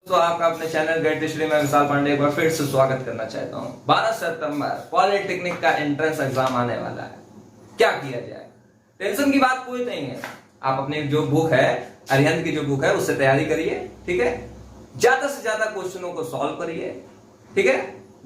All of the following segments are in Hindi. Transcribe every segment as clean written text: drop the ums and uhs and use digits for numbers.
तो आपका अपने चैनल गेट हिस्ट्री में विशाल पांडे एक बार फिर से स्वागत करना चाहता हूं। 12 सितंबर पॉलिटेक्निक का एंट्रेंस एग्जाम आने वाला है। क्या किया जाए, टेंशन की बात कोई नहीं है। आप अपनी जो बुक है, अरिहंत की जो बुक है, उससे तैयारी करिए। ठीक है, ज्यादा से ज्यादा क्वेश्चनों को सॉल्व करिए। ठीक है,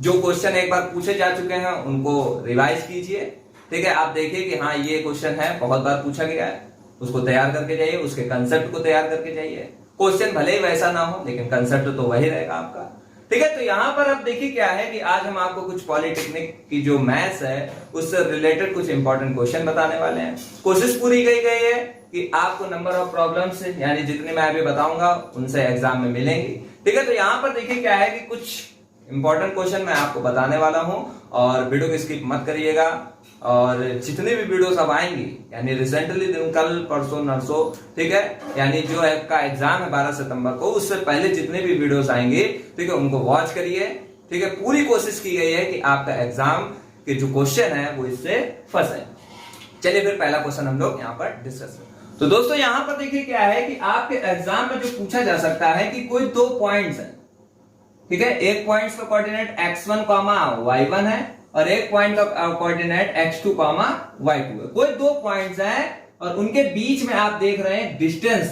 जो क्वेश्चन एक बार पूछे जा चुके हैं उनको रिवाइज कीजिए। ठीक है, आप देखिए कि हाँ ये क्वेश्चन है, बहुत बार पूछा गया है, उसको तैयार करके जाइए, उसके कंसेप्ट को तैयार करके जाइए। क्वेश्चन भले ही वैसा ना हो लेकिन कंसेप्ट तो वही रहेगा आपका। ठीक है, तो यहां पर अब देखिए क्या है कि आज हम आपको कुछ पॉलिटेक्निक की जो मैथ्स है उससे रिलेटेड कुछ इंपॉर्टेंट क्वेश्चन बताने वाले हैं। कोशिश पूरी की गई है कि आपको नंबर ऑफ प्रॉब्लम्स यानी जितने मैं अभी बताऊंगा उनसे एग्जाम में मिलेंगी। ठीक है, तो यहां पर देखिए क्या है कि कुछ इंपॉर्टेंट क्वेश्चन मैं आपको बताने वाला हूं और वीडियो को स्किप मत करिएगा। और जितनी भी वीडियोस अब आएंगी यानी रिसेंटली दिन कल परसों नरसों, ठीक है, यानी जो आपका एग्जाम है 12 सितंबर को, उससे पहले जितने भी वीडियोस आएंगे, ठीक है, उनको वॉच करिए। ठीक है, पूरी कोशिश की गई है कि आपका एग्जाम के जो क्वेश्चन है वो इससे फंसे। चलिए फिर पहला क्वेश्चन हम लोग यहाँ पर डिस्कस करें। तो दोस्तों यहाँ पर देखिए क्या है कि आपके एग्जाम में जो पूछा जा सकता है कि कोई दो पॉइंट्स है। ठीक है, एक पॉइंट का कोऑर्डिनेट x1, y1 है और एक पॉइंट का कोऑर्डिनेट x2, y2 है। कोई दो पॉइंट्स हैं और उनके बीच में आप देख रहे हैं डिस्टेंस।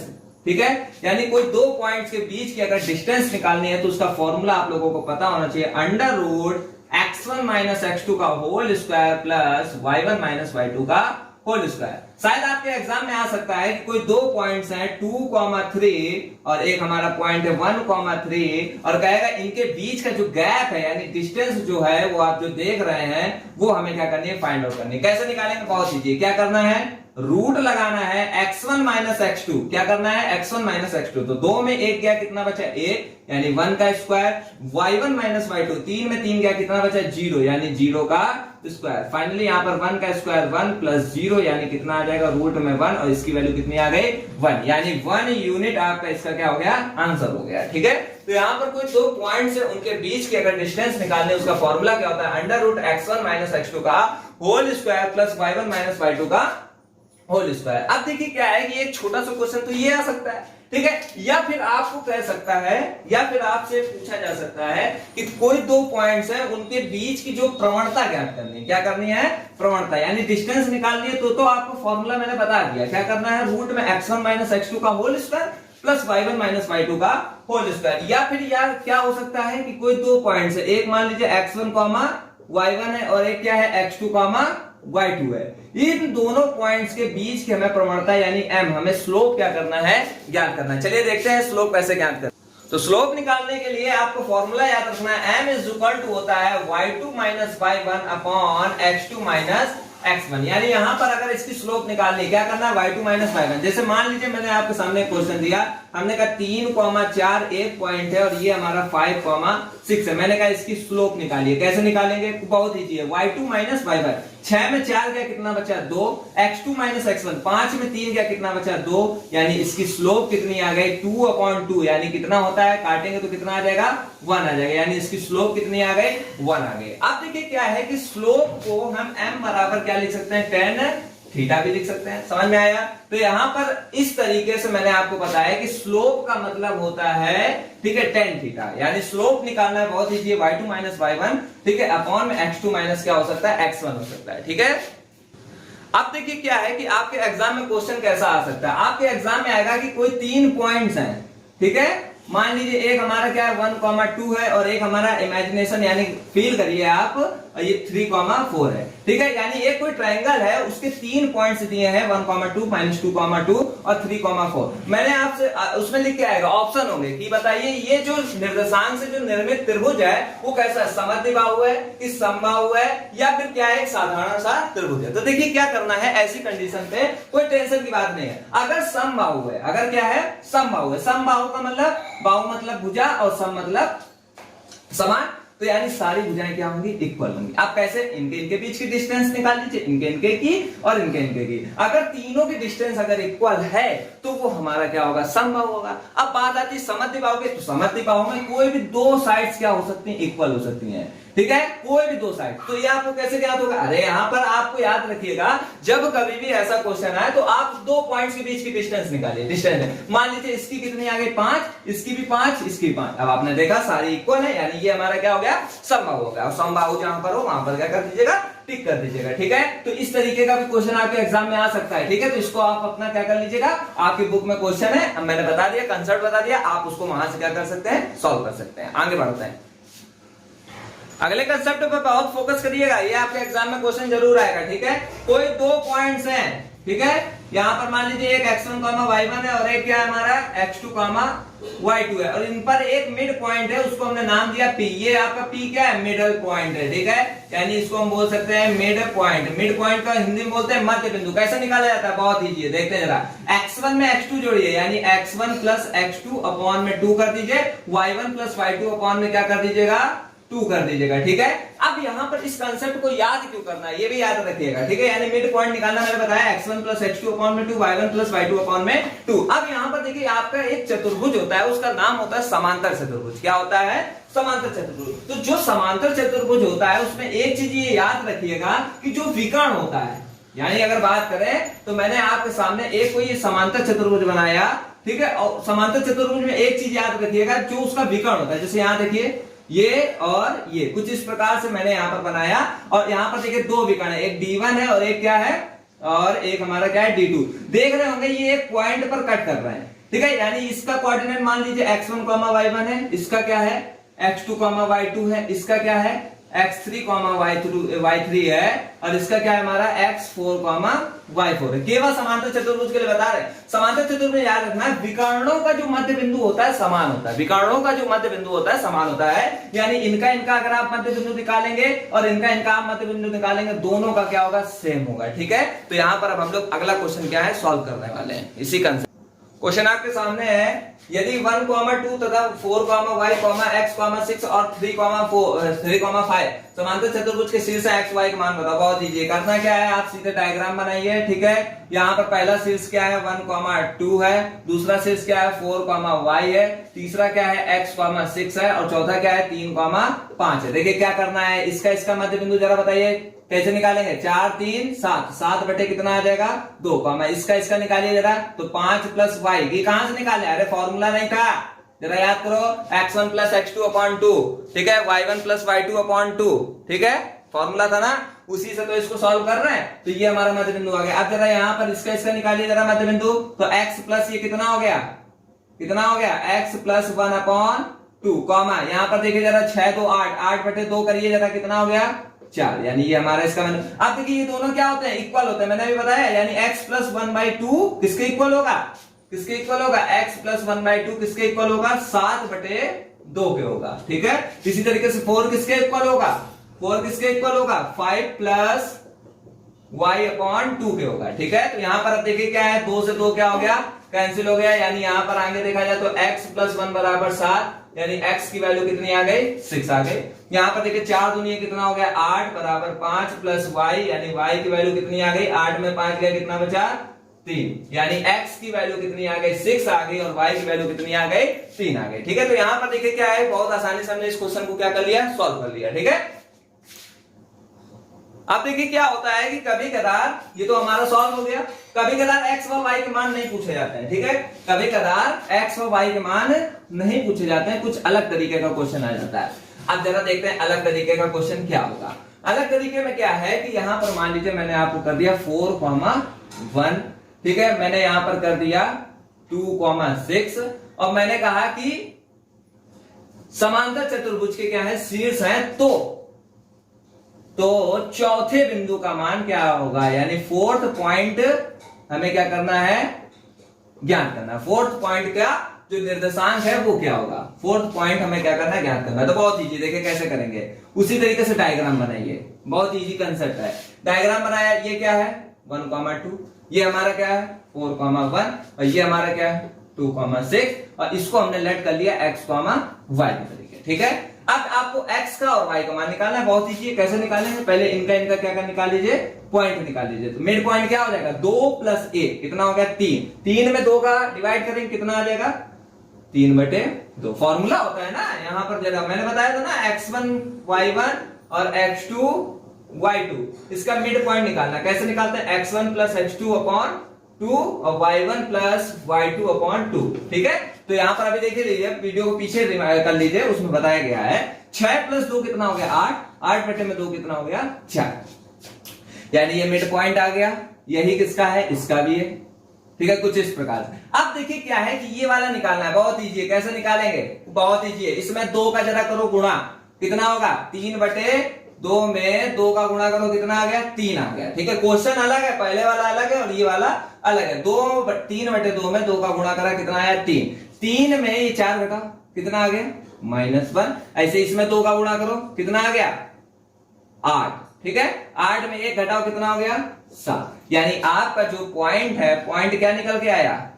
ठीक है, यानी कोई दो पॉइंट्स के बीच की अगर डिस्टेंस निकालनी है तो उसका फॉर्मूला आप लोगों को पता होना चाहिए, under root x1 minus x2 का whole square plus y1 minus y2 का होल स्क्वायर। शायद आपके एग्जाम में आ सकता है कि कोई दो पॉइंट्स हैं 2,3 और एक हमारा पॉइंट है 1,3 और कहेगा इनके बीच का जो गैप है यानी डिस्टेंस जो है वो आप जो देख रहे हैं वो हमें क्या करनी है, फाइंड आउट करनी है। कैसे निकालेंगे, बहुत ईजी। क्या करना है, रूट लगाना है x1 माइनस x2। क्या करना है, x1 माइनस x2। तो दो में एक गया, कितना बचा, एक, यानी 1 का स्क्वायर। y1 माइनस y2, तीन में तीन गया, कितना बचा, 0, यानी 0 का स्क्वायर। फाइनली यहाँ पर 1 का स्क्वायर 1 प्लस 0 यानी कितना आ जाएगा, रूट में 1 और इसकी वैल्यू कितनी आ गई, 1, यानी 1 यूनिट आपका इसका क्या हो गया, आंसर हो गया। ठीक है, तो यहाँ पर कोई दो पॉइंट्स है, उनके बीच की अगर डिस्टेंस निकालने उसका फॉर्मूला क्या होता है, under root x1 minus x2 का whole square plus y1 minus y2 का होल स्क्वायर। अब देखिए क्या है कि एक छोटा सा क्वेश्चन तो ये आ सकता है। ठीक है, या फिर आपको कह सकता है, या फिर आपसे पूछा जा सकता है कि कोई दो पॉइंट्स हैं उनके बीच की जो प्रवणता ज्ञात करनी है। क्या करनी है, प्रवणता, यानी डिस्टेंस निकालनी है। तो आपको फॉर्मूला मैंने बता दिया, क्या करना है, रूट में x1 माइनस x2 का whole square plus y1 minus y2 का होल स्क्वायर। या फिर यार क्या हो सकता है कि कोई दो पॉइंट्स है, एक मान लीजिए x1, y1 है और एक क्या है, x2, y2 है। इन दोनों पॉइंट्स के बीच की हमें प्रवणता यानी m, हमें स्लोप क्या करना है, ज्ञात करना है। चलिए देखते हैं स्लोप कैसे ज्ञात करते हैं। तो स्लोप निकालने के लिए आपको फॉर्मूला याद रखना है, m इज इक्वल टू होता है y2 minus y1 upon x2 minus x1। यानी यहां पर अगर इसकी स्लोप निकालनी, क्या करना है, y2 माइनस y1। जैसे मान लीजिए मैंने आपके सामने क्वेश्चन दिया, हमने कहा 3,4 एक पॉइंट है और ये हमारा 5,6 है। मैंने कहा इसकी स्लोप निकालिए। कैसे निकालेंगे, बहुत ईजी है, y2 माइनस y1। 6 में 4 गया, कितना बचा, 2, x2 माइनस x1, 5 में 3 गया, कितना बचा, 2, यानी इसकी स्लोप कितनी आ गई, 2/2, यानी कितना होता है, काटेंगे तो कितना आ जाएगा, 1 आ जाएगा, यानी इसकी स्लोप कितनी आ गई, 1 आ गई। अब देखिए क्या है कि स्लोप को हम m बराबर क्या लिख सकते हैं, tan थीटा भी लिख सकते हैं। समझ में आया। तो यहां पर इस तरीके से मैंने आपको बताया कि स्लोप का मतलब होता है, ठीक है, tan थीटा, यानी स्लोप निकालना है, बहुत ईजी है, y2 माइनस y1, ठीक है, अपॉन में x2 माइनस क्या हो सकता है, x1 हो सकता है। ठीक है, अब देखिए क्या है कि आपके एग्जाम में क्वेश्चन कैसा आ सकता है। आपके एग्जाम में आएगा कि कोई तीन पॉइंट्स हैं। ठीक है, मान लीजिए एक हमारा क्या है, 1,2 है और एक हमारा इमेजिनेशन यानी फील करिए आप, ये 3,4 है। ठीक है, यानी एक कोई ट्रायंगल है, उसके तीन पॉइंट्स दिए हैं, 1,2 माइनस 2,2 और 3,4। मैंने आपसे उसमें लिख के आएगा, ऑप्शन होंगे कि बताइए ये जो निर्देशांक से जो निर्मित त्रिभुज है वो कैसा है, समद्विबाहु है कि समबाहु है या फिर क्या है, एक साधारण सा त्रिभुज है। तो देखिए क्या करना है, ऐसी कंडीशन पे कोई टेंशन की बात नहीं है। अगर समबाहु है, अगर क्या है, समबाहु है, समबाहु का मतलब, बाहु मतलब भुजा और सम मतलब समान, तो यानी सारी भुजाएं क्या होंगी, इक्वल होंगी। आप कैसे, इनके इनके बीच की डिस्टेंस निकाल लीजिए, इनके इनके की और इनके इनके की। अगर तीनों की डिस्टेंस अगर इक्वल है तो वो हमारा क्या होगा, समबाहु होगा। अब बात आती है समद्विबाहु की, तो समद्विबाहु में कोई भी दो साइड्स क्या हो सकती हैं, इक्वल हो सकती हैं, ठीक है, कोई भी दो साइड। तो ये आपको कैसे ज्ञात होगा, अरे यहां पर आपको याद रखिएगा, जब कभी भी ऐसा क्वेश्चन आए तो आप दो पॉइंट्स के बीच की डिस्टेंस निकालिए। डिस्टेंस मान लीजिए इसकी कितनी आ गई 5, इसकी भी 5, इसकी भी 5। अब आपने देखा सारी इक्वल है, यानी ये हमारा क्या हो गया, समबाहु हो गया। और समबाहु जहां पर हो वहां पर क्या कर दीजिएगा, टिक कर दीजिएगा, ठीक है। तो इस तरीके का भी क्वेश्चन आपके एग्जाम में आ सकता है, ठीक है। तो इसको आप अपना क्या कर लीजिएगा, आपकी बुक में क्वेश्चन है, अब मैंने बता दिया, कंसेप्ट बता दिया, आप उसको वहां से क्या कर सकते हैं, सॉल्व कर सकते हैं। आगे बढ़ते हैं, अगले कंसेप्ट पर बहुत फोकस करिएगा, ये आपके एग्जाम में क्वेश्चन जरूर आएगा, ठीक है। कोई दो पॉइंट्स हैं, ठीक है, यहां पर मान लीजिए एक x1, y1 है और एक क्या है हमारा x2, y2 है, और इन पर एक मिड पॉइंट है, उसको हमने नाम दिया P। ये आपका P क्या है, मिडल पॉइंट है, ठीक है, यानी इसको हम बोल सकते हैं मिड पॉइंट। मिड पॉइंट का हिंदी में बोलते हैं मध्य बिंदु। कैसे निकाला जाता है, बहुत इजी है, देखते हैं जरा। x1 में x2 जोड़िए, यानी x1 प्लस x2 अपॉन में 2 कर दीजिए, y1 प्लस y2 अपॉन में क्या कर दीजिएगा, 2 कर दीजिएगा, ठीक है। अब यहां पर इस कंसेप्ट को याद क्यों करना है, ये भी याद रखिएगा, ठीक है। यानी मिड पॉइंट निकालना मैंने बताया, x1 प्लस x2 अपॉन में 2, y1 प्लस y2 अपॉन में 2। अब यहां पर देखिए आपका एक चतुर्भुज होता है, उसका नाम होता है समांतर चतुर्भुज। क्या होता है, समांतर चतुर्भुज। तो जो समांतर चतुर्भुज होता है उसमें एक चीज ये याद रखिएगा कि जो विकर्ण होता है, यानी अगर बात करें तो मैंने आपके सामने एक कोई समांतर चतुर्भुज बनाया, ठीक है, और समांतर चतुर्भुज में एक चीज याद रखिएगा, जो उसका विकर्ण होता है। जैसे यहां देखिए ये और ये कुछ इस प्रकार से मैंने यहां पर बनाया, और यहां पर देखिए दो विकर्ण है, एक D1 है और एक क्या है, और एक हमारा क्या है D2। देख रहे होंगे ये एक पॉइंट पर कट कर रहे हैं, ठीक है, यानी इसका कोऑर्डिनेट मान लीजिए x1, y1 है, इसका क्या है x2, y2 है, इसका क्या है x3, y3 है, और इसका क्या है हमारा x4, y4 है। केवल समांतर चतुर्भुज के लिए बता रहे हैं। समांतर चतुर्भुज याद रखना है, विकर्णों का जो मध्य बिंदु होता है समान होता है, विकर्णों का जो मध्य बिंदु होता है समान होता है, यानी इनका इनका अगर आप मध्य बिंदु निकालेंगे और इनका इनका आप मध्य बिंदु निकालेंगे, दोनों का क्या होगा, सेम होगा, ठीक है। तो यहां पर अब हम लोग अगला क्वेश्चन क्या है, सॉल्व करने वाले हैं इसी कंसेप्ट। क्वेश्चन आपके सामने है, यदि 1, 2 तथा 4, y, x, 6 और 3, 5 समांतर चतुर्भुज के शीर्ष x, y के मान बताओ। बहुत इजी, करना क्या है, आप सीधे डायग्राम बनाइए, ठीक है। यहाँ पर पहला शीर्ष क्या है 1, 2 है, दूसरा शीर्ष क्या है 4, y है, तीसरा क्या है x, 6 है, और चौथा क्या है 3, 5 है। देखिए क्या करना है, इसका इसका मध्य बिंदु जरा बताइए कैसे निकालेंगे। 4, 3, 7, 7 बटे कितना आ जाएगा 2, इसका इसका निकालिए जरा, तो 5 प्लस y, ये कहां से निकाले, अरे फॉर्मूला नहीं था, जरा याद करो, x1 प्लस x2 अपॉन 2, ठीक है, y1 प्लस y2 अपॉन 2, ठीक है, फॉर्मूला था ना, उसी से तो इसको सॉल्व कर रहे हैं। तो ये हमारा मध्य बिंदु आ गया। अब जरा यहाँ पर इसका इसका निकालिए जरा मध्य बिंदु, तो x प्लस ये कितना हो गया, कितना हो गया x प्लस 1 अपॉन 2, यहाँ पर देखिए जरा 6, 2, 8, 8 बटे 2 करिए जरा, कितना हो गया 4, यानी ये हमारा इसका मैंने। अब देखिए ये दोनों क्या होते हैं, इक्वल होते हैं, मैंने अभी बताया, यानी x प्लस 1/2 किसके इक्वल होगा, किसके इक्वल होगा, x प्लस 1/2 किसके इक्वल होगा, 7 बटे 2 के होगा, ठीक है। इसी तरीके से 4 किसके इक्वल होगा, 4 किसके इक्वल होगा, 5 प्लस y अपॉन 2 के होगा, ठीक है। तो यहां पर अब देखिए क्या है, 2 से 2 क्या हो गया, कैंसिल हो गया, यानी यहां पर आगे देखा जाए तो x प्लस 1 बराबर 7, यानी x की वैल्यू कितनी आ गई 6 आ गई। यहां पर देखिए 4 दूनी कितना हो गया 8 बराबर 5 प्लस y, यानी y की वैल्यू कितनी आ गई 8 में 5 गया कितना बचा 3, यानी x की वैल्यू कितनी आ गई 6 आ गई और y की वैल्यू कितनी आ गई 3 आ गई, ठीक है। तो यहां पर देखिए क्या है, बहुत आसानी से हमने इस क्वेश्चन को क्या कर लिया, सॉल्व कर लिया, ठीक है। अब देखिए क्या होता है कि कभी कदार ये तो हमारा सॉल्व हो गया, कभी कदार x और y के मान नहीं पूछे जाते हैं, ठीक है। कभी कदार x और y के मान नहीं पूछे जाते हैं, कुछ अलग तरीके का क्वेश्चन आ जाता है। अब जरा देखते हैं अलग तरीके का क्वेश्चन क्या होगा। अलग तरीके में क्या है कि यहां पर मान लीजिए मैंने आपको कर दिया 4, 1, ठीक है, मैंने यहां पर कर दिया 2, 6 और मैंने कहा कि समांतर चतुर्भुज के क्या है, शीर्ष है, तो चौथे बिंदु का मान क्या होगा, यानी 4th पॉइंट हमें क्या करना है, ज्ञात करना है। 4th पॉइंट का जो निर्देशांक है वो क्या होगा, 4th पॉइंट हमें क्या करना है, ज्ञात करना है। तो बहुत इजी, देखिए कैसे करेंगे, उसी तरीके से डायग्राम बनाइए, बहुत इजी कंसेप्ट है। डायग्राम बनाया, ये क्या है 1, 2, ये हमारा क्या है 4, 1 और ये हमारा क्या है 2, 6 और इसको हमने लेट कर लिया x, y के तरीके, ठीक है। अब आपको x का और y का मान निकालना है। बहुत ईजी है, कैसे निकालेंगे, पहले इनका क्या निकाल लीजिए, पॉइंट निकाल लीजिए। तो मिड पॉइंट क्या हो जाएगा, 2 + 1 कितना हो गया 3, 3 में 2 का डिवाइड करेंगे कितना आ जाएगा 3/2। फॉर्मूला होता है ना यहाँ पर, जगह मैंने बताया था ना x1 y1 और x2 y2, इसका मिड पॉइंट निकालना। कैसे निकालते हैं, x1 + x2/2 और y1 + y2/2। ठीक है, तो यहां पर अभी देखिए लीजिए, वीडियो को पीछे कर लीजिए, उसमें बताया गया है 6 + 2 कितना हो गया 8, 8/2 कितना हो गया 4, यानी ये मिड पॉइंट आ गया। यही किसका है, इसका भी है। ठीक है, कुछ इस प्रकार से। अब देखिए क्या है कि ये वाला निकालना है, बहुत ईजी है। कैसे निकालेंगे, बहुत ईजी है। इसमें 2 का जरा करो गुणा, कितना होगा 3/2 में 2 का गुणा करो कितना आ गया 3 आ गया। ठीक है, क्वेश्चन अलग है, पहले वाला अलग है और ये वाला अलग है। 3/2 में 2 का गुणा करा कितना आया 3, 3 में ये 4 घटाओ कितना आ गया -1। ऐसे इसमें 2 का गुणा करो कितना आ गया 8। ठीक है, 8 में 1 घटाओ कितना हो गया 7। यानी आपका जो पॉइंट है, पॉइंट क्या निकल के आया,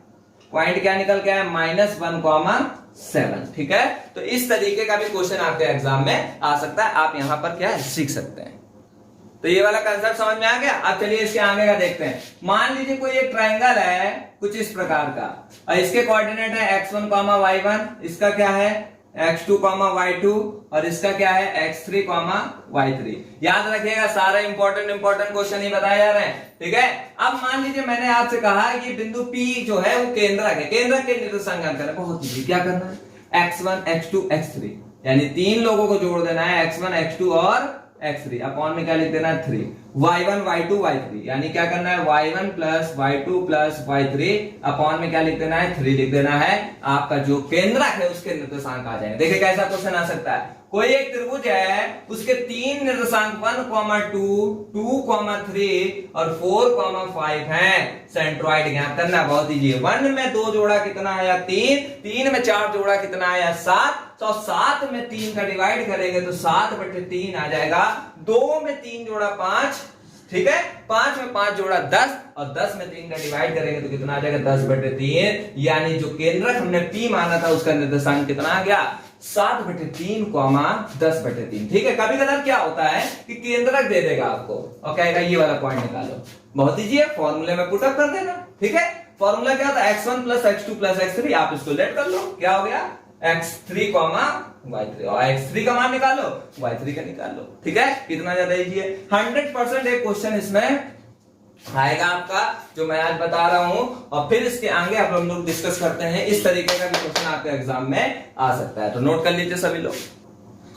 पॉइंट क्या निकल के आया -1,7। ठीक है, तो इस तरीके का भी क्वेश्चन आपके एग्जाम में आ सकता है। आप यहां पर क्या है सीख सकते हैं। तो ये वाला कंसेप्ट समझ में आ गया। अब चलिए इसके आगे का देखते हैं। मान लीजिए कोई एक ट्रायंगल है कुछ इस प्रकार का, और इसके कोऑर्डिनेट है x1, y1, इसका क्या है x2, y2 और इसका क्या है x3, y3। याद रखिएगा, सारे इंपॉर्टेंट क्वेश्चन ही बताए जा रहे हैं। ठीक है, अब मान लीजिए मैंने आपसे कहा कि बिंदु P जो है वो केंद्रक है, केंद्रक के निर्देशांक करें। बहुत ईजी, क्या करना है x1, x2, x3, यानी 3 लोगों को जोड़ देना है, x1, x2 और x3। अपॉन में क्या लिख देना है 3, y1, y2, y3, यानी क्या करना है y1 + y2 + y3 अपॉन में क्या लिख देना है 3 लिख देना है। आपका जो केंद्रक है उसके निर्देशांक आ जाएंगे। देखिए कैसा क्वेश्चन आ सकता है, कोई एक त्रिभुज है, उसके 3 निर्देशांक 1, 2, 2, 3 और 4, 5 हैं। सेंट्रॉइड ज्ञात करना, बहुत ईजी है। 1 में 2 जोड़ा कितना आया 3, 3 में 4 जोड़ा कितना आया 7, तो 7 में 3 का डिवाइड करेंगे तो 7/3 आ जाएगा। 2 में 3 जोड़ा 5, ठीक है, 5 में 5 जोड़ा 10 और 10 में 3 का डिवाइड करेंगे तो कितना आ जाएगा 10/3। यानी जो केंद्रक हमने P माना था उसका निर्देशांक कितना आ गया 7/3, 10/3। ठीक है, कभी कभार क्या होता है कि केंद्रक दे देगा आपको और कहेगा ये वाला पॉइंट निकालो। बहुत ईजी है, फॉर्मूले में पुट अप कर देना। ठीक है, फॉर्मूला क्या होता है x1 + x2 + x3, आप इसको लेट कर लो, क्या हो गया x3, y3, और x3 का मान निकालो, y3 का निकाल लो। ठीक है, कितना ज्यादा इजी है। 100% एक क्वेश्चन इसमें आएगा आपका, जो मैं आज बता रहा हूं, और फिर इसके आगे आप लोग डिस्कस करते हैं। इस तरीके का भी क्वेश्चन आपके एग्जाम में आ सकता है, तो नोट कर लीजिए सभी लोग।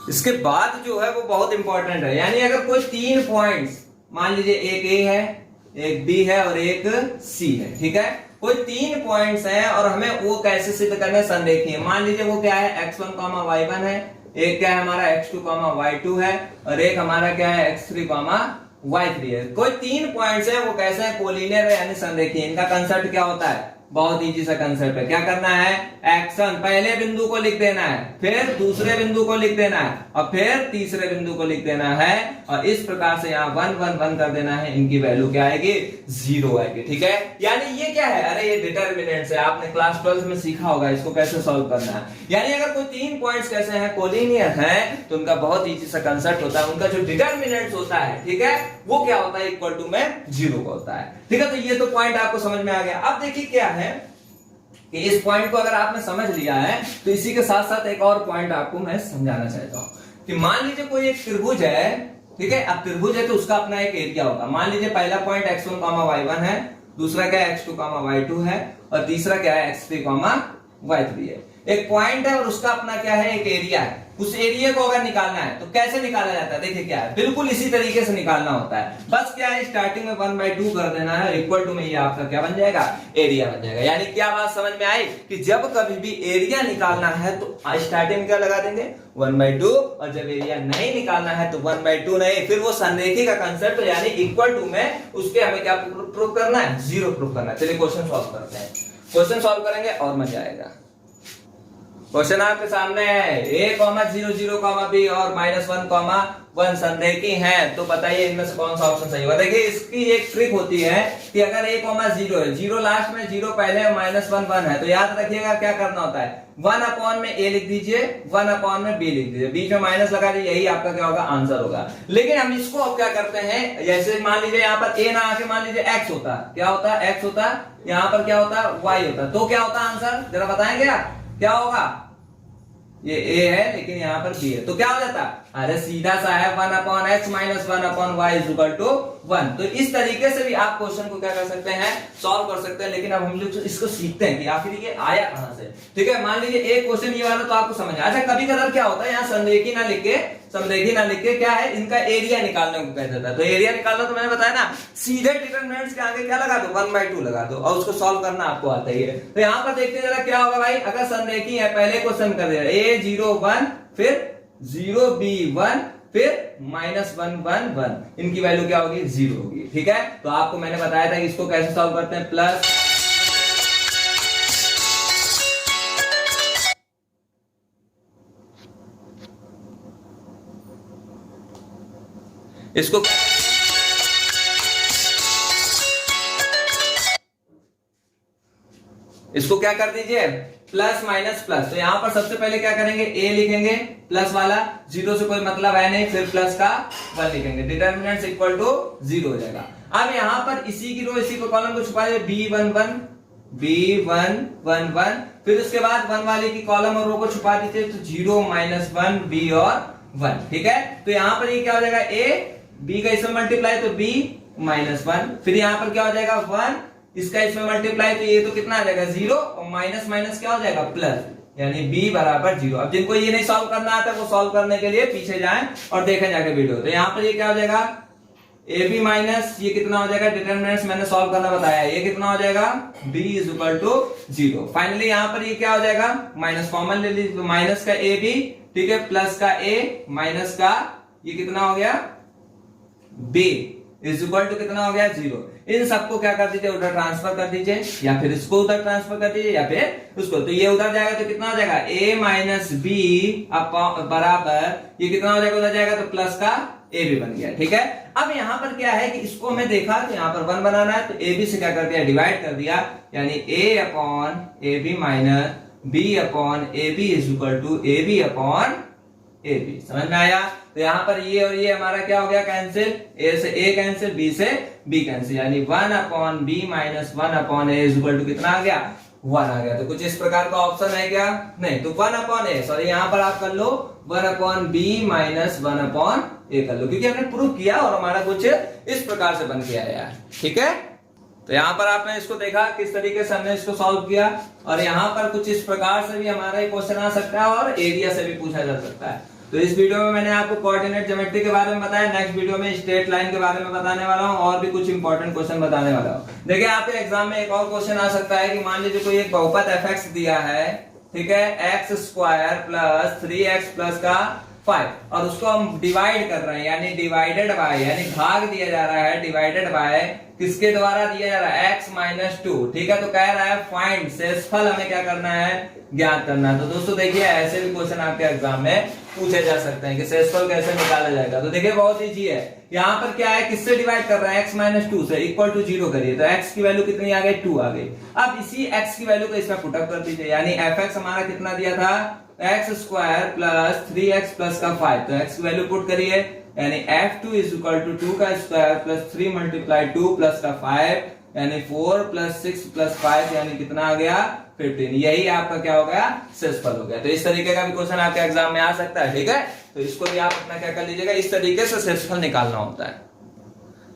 इसके बाद जो है वो बहुत इंपॉर्टेंट है, यानी अगर कोई 3 पॉइंट्स, मान लीजिए एक A है, एक B है और एक C है। ठीक है, कोई 3 पॉइंट्स हैं और हमें वो कैसे सिद्ध करने संरेखीय। मान लीजिए वो क्या है x1, y1 है, एक क्या है हमारा x2, y2 है और एक हमारा क्या है x3, y3 है। कोई 3 पॉइंट्स हैं, वो कैसे हैं कोलिनियर है यानी संरेखीय। इनका कंसेप्ट क्या होता है, बहुत इजी सा कंसेप्ट है। क्या करना है, एक्शन पहले बिंदु को लिख देना है, फिर दूसरे बिंदु को लिख देना है और फिर तीसरे बिंदु को लिख देना है, और इस प्रकार से यहाँ 1, 1, 1 कर देना है। इनकी वैल्यू क्या आएगी 0 आएगी। ठीक है, यानी ये क्या है, अरे ये डिटर्मिनेंट्स है, आपने क्लास 12 में सीखा होगा इसको कैसे सॉल्व करना है। यानी अगर कोई 3 पॉइंट्स कैसे हैं कोलिनियर है तो उनका बहुत इजी सा कंसेप्ट होता है, उनका जो डिटर्मिनेंट्स होता है, ठीक है, वो क्या होता है इक्वल टू में 0 का होता है। ठीक है, तो ये तो पॉइंट आपको समझ में आ गया। अब देखिए क्या है कि इस पॉइंट को अगर आपने समझ लिया है तो इसी के साथ साथ एक और पॉइंट आपको मैं समझाना चाहता हूं कि मान लीजिए कोई एक त्रिभुज है। ठीक है, अब त्रिभुज है तो उसका अपना एक एरिया होगा। मान लीजिए पहला पॉइंट x1, y1 है, दूसरा क्या है x2, y2 है और तीसरा क्या है x3, y3 है। एक पॉइंट है और उसका अपना क्या है एक एरिया है। उस एरिया को अगर निकालना है तो कैसे निकाला जाता है, देखिए क्या है, बिल्कुल इसी तरीके से निकालना होता है। बस क्या है स्टार्टिंग में 1/2 कर देना है, इक्वल टू में ये आपका क्या बन जाएगा एरिया बन जाएगा। यानी क्या बात समझ में आई कि जब कभी भी एरिया निकालना है तो स्टार्टिंग में क्या लगा देंगे 1/2, और जब एरिया नहीं निकालना है तो 1/2 नहीं, फिर वो संरेखी का कंसेप्ट यानी इक्वल टू में उसके हमें क्या प्रूव करना है 0 प्रूव करना है। चलिए क्वेश्चन सॉल्व करते हैं, क्वेश्चन सॉल्व करेंगे और मजा आएगा। क्वेश्चन आपके सामने है a,0,0, और -1,1 संरेखी हैं, तो बताइए इनमें से कौन सा ऑप्शन सही होगा। देखिए इसकी एक ट्रिक होती है कि अगर a,0 है, 0 लास्ट में, 0 पहले, -1,1 है, तो याद रखिएगा क्या करना होता है, 1 में a लिख दीजिए, 1 में b लिख दीजिए, बीच में माइनस लगा दीजिए, यही आपका क्या होगा, आंसर होगा। लेकिन हम इसको अब क्या करते हैं, जैसे मान लीजिए यहाँ पर a ना आके मान लीजिए x होता, क्या होता, x होता, यहाँ पर क्या होता, y होता, तो क्या होता आंसर, जरा बताएंगे आप क्या होगा। ये a है लेकिन यहाँ पर b है, तो क्या हो जाता, अरे सीधा सा है 1/x - 1/y = 1। तो इस तरीके से भी आप क्वेश्चन को क्या कर सकते हैं, सॉल्व कर सकते हैं। लेकिन अब हम लोग इसको सीखते हैं कि आखिर ये आया कहां से। ठीक है, मान लीजिए एक क्वेश्चन ये वाला तो आपको समझ आया। अच्छा, कभी कभार क्या होता है, यहाँ संरेखी ना लिख के क्या है, इनका एरिया निकालने को कह देता है। तो एरिया निकालना तो मैंने बताया ना, सीधे डिटरमिनेंट्स के आगे क्या लगा दो, 1/2 लगा दो, और उसको सॉल्व करना आपको आता ही है। तो यहाँ पर देखते जरा क्या होगा भाई, अगर संरेखी है, पहले क्वेश्चन कर दे a 0 1, फिर 0 b 1, फिर -1 1 1, इनकी वैल्यू क्या होगी, 0 होगी। ठीक है, तो आपको मैंने बताया था कि इसको कैसे सॉल्व करते हैं, प्लस इसको क्या कर दीजिए, प्लस माइनस प्लस। तो यहां पर सबसे पहले क्या करेंगे, a लिखेंगे प्लस वाला, 0 से कोई मतलब है नहीं, फिर प्लस का 1 लिखेंगे, डिटरमिनेंट्स इक्वल टू 0 हो जाएगा। अब यहां पर इसी की रो इसी को कॉलम को छुपा दे, b1 1 1, फिर उसके बाद 1 वाले की कॉलम और रो को छुपा दीजिए, तो 0 -1 b और 1। ठीक है, तो यहां पर ये क्या हो जाएगा, a b का इसमें मल्टीप्लाई तो b -1, फिर यहां पर क्या हो जाएगा 1, इसका इसमें मल्टीप्लाई तो ये तो कितना आ जाएगा 0, और माइनस माइनस क्या हो जाएगा प्लस, यानी b बराबर 0। अब जिनको ये नहीं सॉल्व करना आता वो सॉल्व करने के लिए पीछे जाएं और देखें जाके वीडियो। तो यहाँ पर ये क्या हो जाएगा, ab माइनस ये कितना हो जाएगा, डिटरमिनेंट्स मैंने सॉल्व करना बताया, ये कितना हो जाएगा, b = 0। फाइनली यहाँ पर ये क्या हो जाएगा, माइनस कॉमन ले लीजिए, माइनस का ab, ठीक है, प्लस का a, माइनस का ये कितना हो गया b = कितना हो गया, 0। इन सबको क्या कर दीजिए, उधर ट्रांसफर कर दीजिए, या फिर इसको उधर ट्रांसफर कर दीजिए, या फिर उसको। तो ये उधर जाएगा तो कितना हो जाएगा, a - b बराबर ये कितना हो जाएगा, उधर जाएगा तो प्लस का a भी बन गया। ठीक है, अब यहाँ पर क्या है कि इसको मैं देखा तो यहाँ पर 1 बनाना है, तो a b से क्या कर दिया, डिवाइड कर दिया, यानी a/ab - b/ab = ab। समझ में आया। तो यहाँ पर ये और ये हमारा क्या हो गया, कैंसिल, a से a कैंसिल, b से b कैंसिल, यानी 1/b - 1/a = कितना आ गया, 1 आ गया। तो कुछ इस प्रकार का ऑप्शन है क्या, नहीं, तो 1/a, सॉरी यहाँ पर आप कर लो 1/b - 1/a कर लो, क्योंकि हमने प्रूव किया और हमारा कुछ इस प्रकार से बन के आया। ठीक है, तो यहाँ पर आपने इसको देखा किस तरीके से हमने इसको सॉल्व किया, और यहाँ पर कुछ इस प्रकार से भी हमारा क्वेश्चन आ सकता है और एरिया से भी पूछा जा सकता है। तो इस वीडियो में मैंने आपको कोऑर्डिनेट ज्योमेट्री के बारे में बताया, नेक्स्ट वीडियो में स्ट्रेट लाइन के बारे में बताने वाला हूँ, और भी कुछ इंपॉर्टेंट क्वेश्चन बताने वाला हूँ। देखिए आपके एग्जाम में एक और क्वेश्चन आ सकता है कि मान लीजिए कोई एक बहुपद fx दिया है, ठीक है, x² + 3x + 5, और उसको हम डिवाइड कर रहे हैं, यानी डिवाइडेड बाय, यानी भाग दिया जा रहा है, डिवाइडेड बाय किसके द्वारा दिया जा रहा है, x - 2। ठीक है, तो कह रहा है फाइंड शेषफल, हमें क्या करना है, ज्ञात करना है। तो दोस्तों देखिए ऐसे भी क्वेश्चन आपके एग्जाम में पूछे जा सकते हैं कि शेषफल कैसे निकाला जाएगा। तो देखिए बहुत इजी है, यहाँ पर क्या है, किससे डिवाइड कर रहा है, x - 2 से, = 0 करिए, तो x की वैल्यू कितनी आ गई, 2 आ गई। अब इसी x की वैल्यू को इसमें पुटअप कर दीजिए, यानी fx हमारा कितना दिया था, x² + 3x + 5, तो x की वैल्यू पुट करिए, यानी f2 = 2 का स्क्वायर + 3 × 2 + का 5, यानी 4 + 6 + 5, यानी कितना आ गया, 15। यही आपका क्या हो गया, शेषफल हो गया। तो इस तरीके का भी क्वेश्चन आपके एग्जाम में आ सकता है। ठीक है, तो इसको भी आप अपना क्या कर लीजिएगा, इस तरीके से शेषफल निकालना होता है।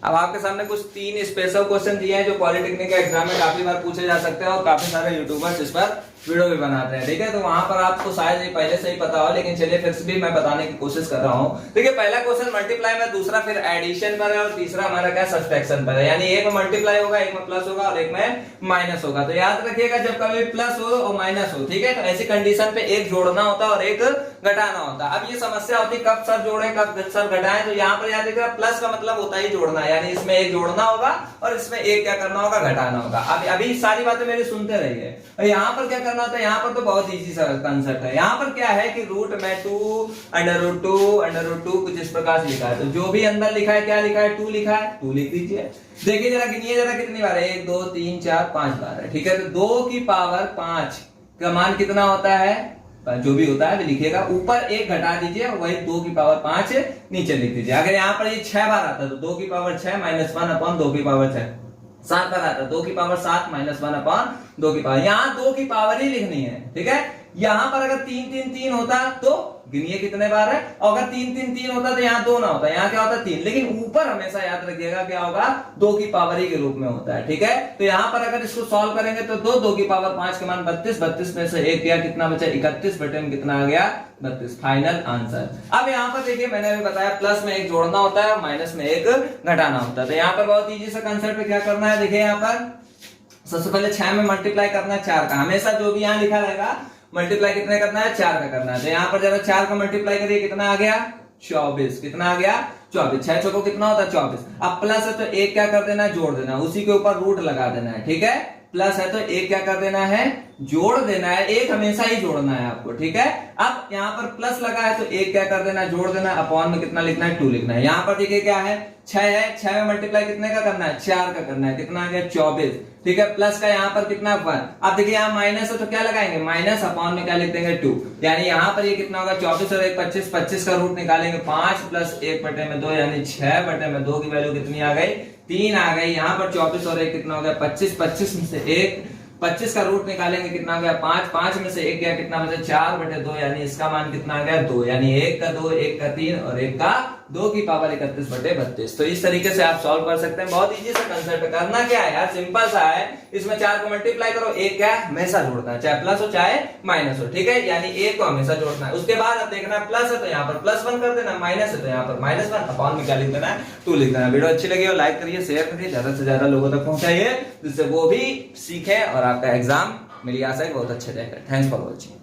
अब आपके सामने कुछ 3 स्पेशल क्वेश्चन दिए हैं जो पॉलिटेक्निक के एग्जाम में काफी बार पूछे जा सकते हैं, और काफी सारे यूट्यूबर्स इस पर वीडियो भी बनाते हैं। ठीक है, तो वहां पर आपको शायद ये पहले से ही पता हो, लेकिन चलिए फिर से भी मैं बताने की कोशिश कर रहा हूँ। देखिए पहला क्वेश्चन मल्टीप्लाई में, दूसरा फिर एडिशन पर है, और तीसरा हमारा क्या, सब्सट्रैक्शन पर है। यानी एक में मल्टीप्लाई होगा, एक में प्लस होगा, और एक में माइनस होगा। तो याद रखिएगा जब कभी प्लस हो और माइनस हो, ठीक है, तो ऐसी कंडीशन पे एक जोड़ना होता है और एक घटाना होता है। अब ये समस्या होती है कब सर जोड़े कब सर घटाएं, तो यहाँ पर याद रखिएगा प्लस का मतलब होता है जोड़ना, यानी इसमें एक जोड़ना होगा और इसमें एक क्या करना होगा, घटाना होगा। अभी सारी बातें मेरी सुनते रहिए। यहाँ पर क्या करना होता है, यहाँ पर तो बहुत इजी सा कंसेप्ट है। यहाँ पर क्या है कि रूट में 2 कुछ इस प्रकार से लिखा है, तो जो भी अंदर लिखा है क्या लिखा है, 2 लिखा है, 2 लिख दीजिए। देखिए जरा गिनिए जरा कितनी बार है, 1 2 3 4 5 बार है, ठीक है। तो 2 की पावर 5 का मान कितना होता है, जो भी होता है वो लिखिएगा, ऊपर 1 घटा दीजिए, वही 2 की पावर 5 नीचे लिख दीजिए। अगर यहाँ पर ये 6 बार आता है तो 2 की पावर 6 माइनस 1 अपॉन 2 की पावर 6, 7 बार आता है 2 की पावर 7 माइनस 1 अपॉन 2 की पावर, यहाँ 2 की पावर ही लिखनी है, ठीक है। यहाँ पर अगर 3 3 3 होता तो गिनिए कितने बार है, और अगर 3 3 3 होता तो यहाँ 2 ना होता, यहाँ क्या होता 3, लेकिन ऊपर हमेशा याद रखिएगा क्या होगा, 2 की पावर ही के रूप में होता है, ठीक है। तो यहाँ पर अगर इसको सॉल्व करेंगे तो 2 की पावर 5 के मान 32, 32 में से 1 गया कितना बचा 31, बटे में कितना आ गया 32, फाइनल आंसर। अब यहाँ पर देखिए मैंने अभी बताया प्लस में 1 जोड़ना होता है और माइनस में 1 घटाना होता है। तो यहाँ पर बहुत इजी सा कंसेप्ट क्या करना है, देखिए यहाँ पर सबसे पहले 6 में मल्टीप्लाई करना है 4 का, हमेशा जो भी यहाँ लिखा रहेगा मल्टीप्लाई कितने करना है, 4 का करना है। तो यहाँ पर जरा 4 का मल्टीप्लाई करिए, कितना आ गया 24, कितना आ गया 24, 6 चौको कितना होता है 24। अब प्लस है तो 1 क्या कर देना है, जोड़ देना है, उसी के ऊपर रूट लगा देना है, ठीक है। प्लस है तो 1 क्या कर देना है, जोड़ देना है, 1 हमेशा ही जोड़ना है आपको, ठीक है। अब यहाँ पर प्लस लगा है तो 1 क्या कर देना है, जोड़ देना है, अपॉन में कितना लिखना है 2 लिखना है। यहाँ पर देखिए क्या है 6 है, 6 में मल्टीप्लाई कितने का करना है, 4 का करना है, कितना आ गया 24, ठीक है। प्लस का यहाँ पर कितना 1, अब देखिए यहाँ माइनस है तो क्या लगाएंगे, माइनस, अपॉन में क्या लिख देंगे 2, यानी यहाँ पर ये कितना होगा 24 और 1 25, 25 का रूट निकालेंगे 5 प्लस 1 बटे में 2 यानी 6 बटे में 2 की वैल्यू कितनी आ गई 3 आ गई। यहाँ पर 24 और 1 कितना हो गया 25, 25 में से 1, 25 का रूट निकालेंगे कितना हो गया 5, 5 में से 1 गया कितना बचा 4 बटे 2, यानी इसका मान कितना आ गया 2, यानी 1 का 2, 1 का 3 और 1 का 2 की पावर 31 बटे 32। तो इस तरीके से आप सॉल्व कर सकते हैं, बहुत इजी सा कंसेप्ट। करना क्या है यार, सिंपल सा है, इसमें 4 को मल्टीप्लाई करो, 1 क्या हमेशा जोड़ना है, चाहे प्लस हो चाहे माइनस हो, ठीक है, यानी 1 को हमेशा जोड़ना है। उसके बाद अब देखना है प्लस है तो यहाँ पर +1 कर देना, माइनस है तो यहाँ पर -1, अपॉन में क्या लिख देना है 2 लिख देना। वीडियो अच्छी लगी हो लाइक करिए, शेयर करिए, ज्यादा से ज्यादा लोगों तक पहुंचाइए, जिससे वो भी सीखे और आपका एग्जाम मेरी आशा है बहुत अच्छे रहेगा। Thanks for watching.